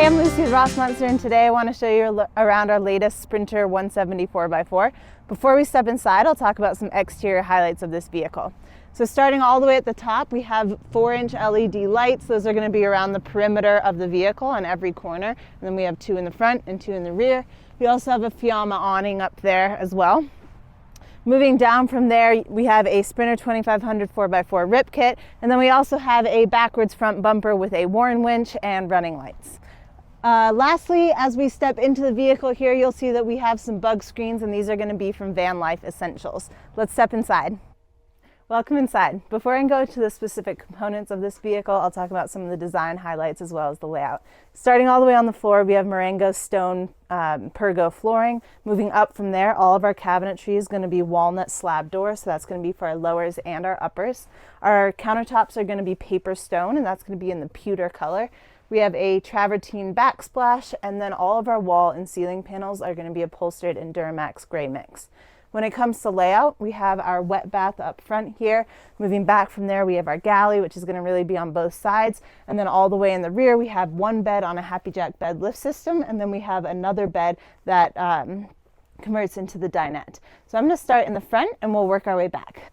Hey, I'm Lucy with Rossmönster, and today I want to show you around our latest Sprinter 174x4. Before we step inside, I'll talk about some exterior highlights of this vehicle. So starting all the way at the top, we have 4-inch LED lights. Those are going to be around the perimeter of the vehicle on every corner. And then we have 2 in the front and 2 in the rear. We also have a Fiamma awning up there as well. Moving down from there, we have a Sprinter 2500 4x4 rip kit, and then we also have a backwards front bumper with a Warren winch and running lights. Lastly, as we step into the vehicle here, you'll see that we have some bug screens, and these are going to be from Van Life Essentials. Let's step inside. Welcome inside. Before I go to the specific components of this vehicle, I'll talk about some of the design highlights as well as the layout. Starting all the way on the floor, we have Merengo Stone Pergo flooring. Moving up from there, all of our cabinetry is going to be walnut slab doors, so that's going to be for our lowers and our uppers. Our countertops are going to be paper stone, and that's going to be in the pewter color. We have a travertine backsplash, and then all of our wall and ceiling panels are going to be upholstered in Duramax gray mix. When it comes to layout, we have our wet bath up front here. Moving back from there, we have our galley, which is going to really be on both sides. And then all the way in the rear, we have one bed on a HappiJac bed lift system, and then we have another bed that converts into the dinette. So I'm going to start in the front, and we'll work our way back.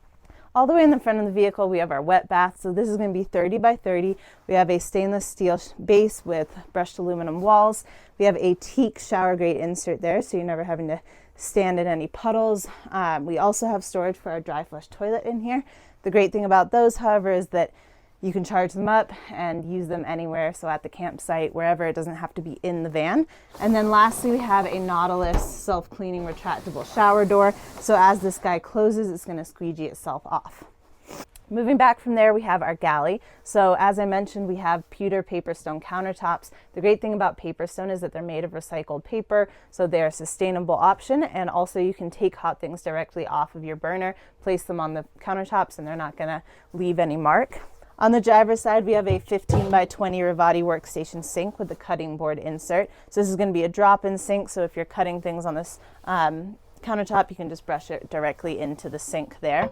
All the way in the front of the vehicle, we have our wet bath. So this is going to be 30 by 30. We have a stainless steel base with brushed aluminum walls. We have a teak shower grate insert there, so you're never having to stand in any puddles. We also have storage for our dry flush toilet in here. The great thing about those, however, is that you can charge them up and use them anywhere, so at the campsite, wherever, it doesn't have to be in the van. And then lastly, we have a Nautilus self-cleaning retractable shower door, so as this guy closes, it's going to squeegee itself off. Moving back from there, we have our galley. So as I mentioned, we have Pewter Paperstone countertops. The great thing about Paperstone is that they're made of recycled paper, so they're a sustainable option, and also you can take hot things directly off of your burner, place them on the countertops, and they're not going to leave any mark. On the driver's side, we have a 15 by 20 Ruvati workstation sink with the cutting board insert. So this is going to be a drop-in sink, so if you're cutting things on this countertop, you can just brush it directly into the sink there.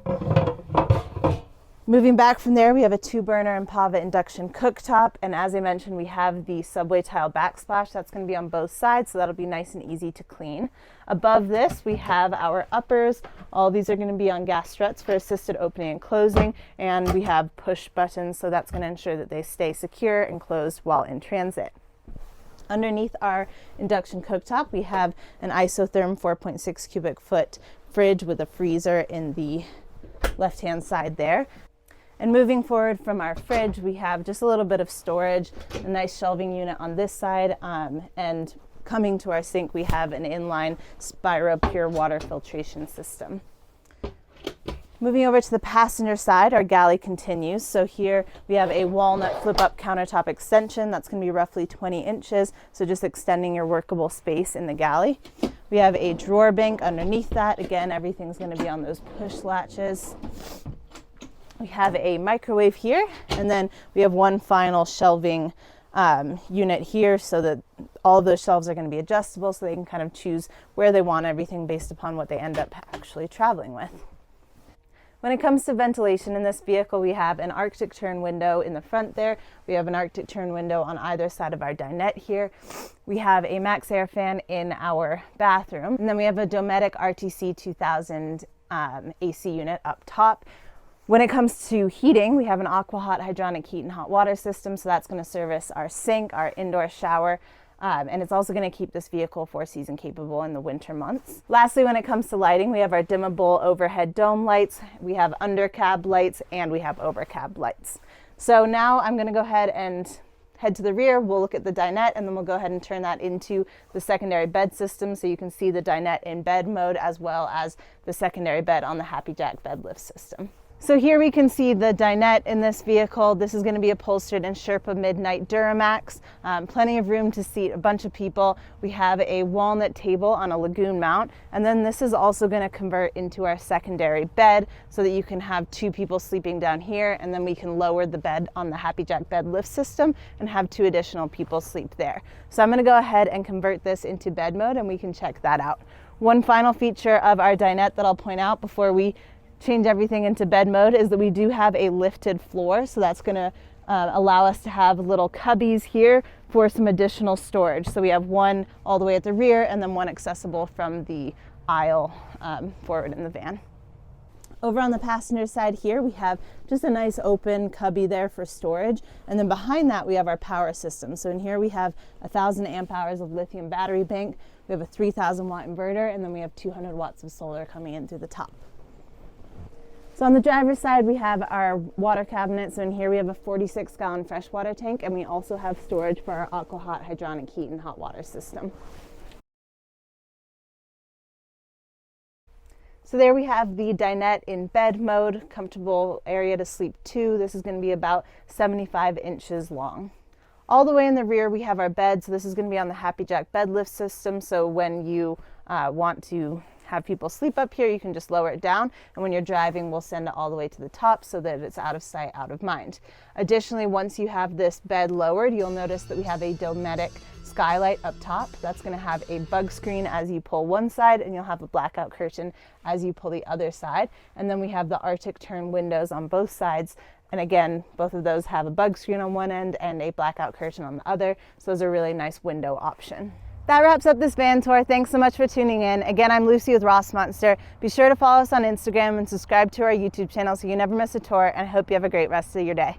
Moving back from there, we have a 2-burner Empava induction cooktop, and as I mentioned, we have the subway tile backsplash. That's going to be on both sides, so that'll be nice and easy to clean. Above this, we have our uppers. All these are going to be on gas struts for assisted opening and closing, and we have push buttons, so that's going to ensure that they stay secure and closed while in transit. Underneath our induction cooktop, we have an isotherm 4.6 cubic foot fridge with a freezer in the left-hand side there. And moving forward from our fridge, we have just a little bit of storage, a nice shelving unit on this side, and coming to our sink, we have an inline Spiro pure water filtration system. Moving over to the passenger side, our galley continues. So here we have a walnut flip-up countertop extension that's going to be roughly 20 inches, so just extending your workable space in the galley. We have a drawer bank underneath that. Again, everything's going to be on those push latches. We have a microwave here, and then we have one final shelving unit here, so that all those shelves are going to be adjustable, so they can kind of choose where they want everything based upon what they end up actually traveling with. When it comes to ventilation in this vehicle, we have an Arctic turn window in the front there. We have an Arctic turn window on either side of our dinette here. We have a max air fan in our bathroom, and then we have a Dometic RTC 2000 AC unit up top. When it comes to heating, we have an AquaHot hydronic heat and hot water system, so that's going to service our sink, our indoor shower, and it's also going to keep this vehicle 4-season capable in the winter months. Lastly, when it comes to lighting, we have our dimmable overhead dome lights, we have under cab lights, and we have over cab lights. So now I'm going to go ahead and head to the rear. We'll look at the dinette, and then we'll go ahead and turn that into the secondary bed system, so you can see the dinette in bed mode as well as the secondary bed on the HappiJac bed lift system. So here we can see the dinette in this vehicle. This is going to be upholstered in Sherpa Midnight Duramax. Plenty of room to seat a bunch of people. We have a walnut table on a lagoon mount, and then this is also going to convert into our secondary bed so that you can have 2 people sleeping down here, and then we can lower the bed on the HappiJac bed lift system and have 2 additional people sleep there. So I'm going to go ahead and convert this into bed mode, and we can check that out. One final feature of our dinette that I'll point out before we change everything into bed mode is that we do have a lifted floor, so that's going to allow us to have little cubbies here for some additional storage. So we have one all the way at the rear and then one accessible from the aisle forward in the van. Over on the passenger side here, we have just a nice open cubby there for storage. And then behind that, we have our power system. So in here we have 1,000 amp hours of lithium battery bank. We have a 3,000 watt inverter, and then we have 200 watts of solar coming in through the top. So on the driver's side, we have our water cabinet. So in here we have a 46-gallon freshwater tank, and we also have storage for our AquaHot hydronic heat and hot water system. So there we have the dinette in bed mode, comfortable area to sleep to. This is going to be about 75 inches long. All the way in the rear we have our bed. So this is going to be on the HappiJac bed lift system. So when you want to have people sleep up here, you can just lower it down. And when you're driving, we'll send it all the way to the top so that it's out of sight, out of mind. Additionally, once you have this bed lowered, you'll notice that we have a Dometic skylight up top. That's going to have a bug screen as you pull one side, and you'll have a blackout curtain as you pull the other side. And then we have the Arctic turn windows on both sides. And again, both of those have a bug screen on one end and a blackout curtain on the other. So those are a really nice window option. That wraps up this van tour. Thanks so much for tuning in. Again, I'm Lucy with Rossmönster. Be sure to follow us on Instagram and subscribe to our YouTube channel so you never miss a tour, and I hope you have a great rest of your day.